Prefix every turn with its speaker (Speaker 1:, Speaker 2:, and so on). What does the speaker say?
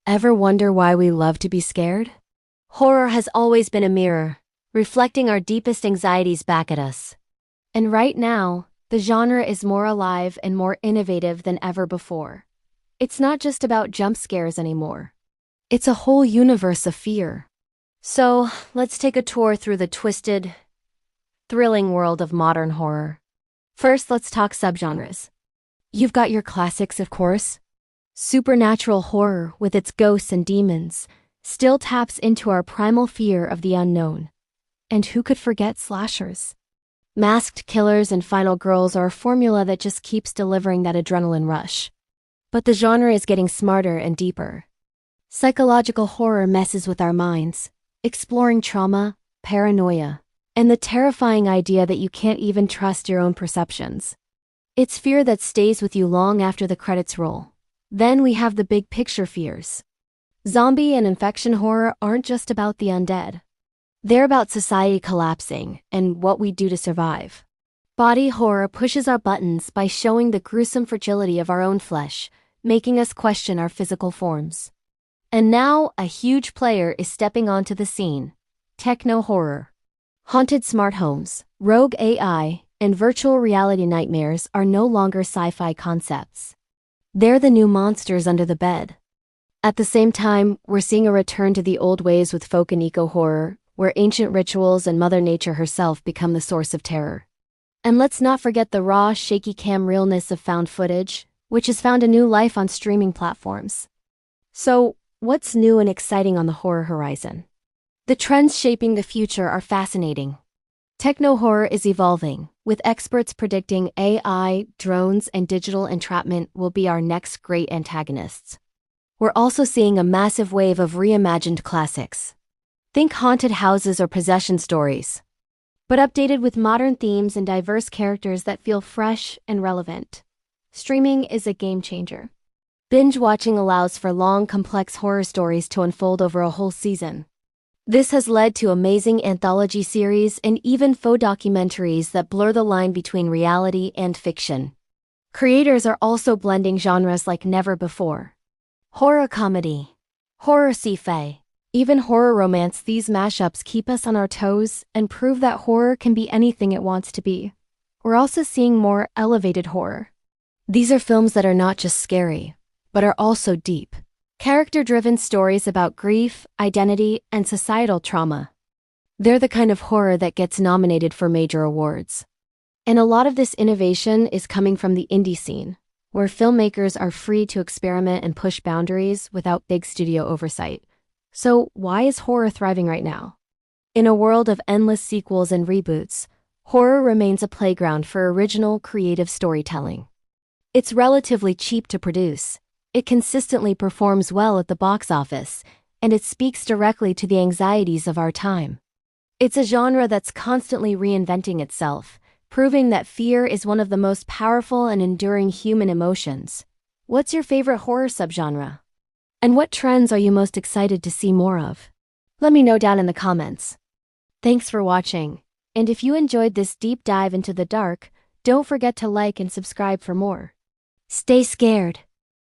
Speaker 1: Ever wonder why we love to be scared? Horror has always been a mirror, reflecting our deepest anxieties back at us. And right now, the genre is more alive and more innovative than ever before. It's not just about jump scares anymore. It's a whole universe of fear. So, let's take a tour through the twisted, thrilling world of modern horror. First, let's talk subgenres. You've got your classics, of course. Supernatural horror, with its ghosts and demons, still taps into our primal fear of the unknown. And who could forget slashers? Masked killers and final girls are a formula that just keeps delivering that adrenaline rush. But the genre is getting smarter and deeper. Psychological horror messes with our minds, exploring trauma, paranoia, and the terrifying idea that you can't even trust your own perceptions. It's fear that stays with you long after the credits roll. Then we have the big picture fears. Zombie and infection horror aren't just about the undead. They're about society collapsing and what we do to survive. Body horror pushes our buttons by showing the gruesome fragility of our own flesh, making us question our physical forms. And now, a huge player is stepping onto the scene: techno horror. Haunted smart homes, rogue AI, and virtual reality nightmares are no longer sci-fi concepts. They're the new monsters under the bed. At the same time, we're seeing a return to the old ways with folk and eco-horror, where ancient rituals and Mother Nature herself become the source of terror. And let's not forget the raw, shaky cam realness of found footage, which has found a new life on streaming platforms. So, what's new and exciting on the horror horizon? The trends shaping the future are fascinating. Techno-horror is evolving, with experts predicting AI, drones, and digital entrapment will be our next great antagonists. We're also seeing a massive wave of reimagined classics. Think haunted houses or possession stories, but updated with modern themes and diverse characters that feel fresh and relevant. Streaming is a game changer. Binge watching allows for long, complex horror stories to unfold over a whole season. This has led to amazing anthology series and even faux documentaries that blur the line between reality and fiction. Creators are also blending genres like never before. Horror comedy, horror sci-fi, even horror romance. These mashups keep us on our toes and prove that horror can be anything it wants to be. We're also seeing more elevated horror. These are films that are not just scary, but are also deep. Character-driven stories about grief, identity, and societal trauma. They're the kind of horror that gets nominated for major awards. And a lot of this innovation is coming from the indie scene, where filmmakers are free to experiment and push boundaries without big studio oversight. So why is horror thriving right now? In a world of endless sequels and reboots, horror remains a playground for original, creative storytelling. It's relatively cheap to produce. It consistently performs well at the box office, and it speaks directly to the anxieties of our time. It's a genre that's constantly reinventing itself, proving that fear is one of the most powerful and enduring human emotions. What's your favorite horror subgenre? And what trends are you most excited to see more of? Let me know down in the comments. Thanks for watching, and if you enjoyed this deep dive into the dark, don't forget to like and subscribe for more. Stay scared.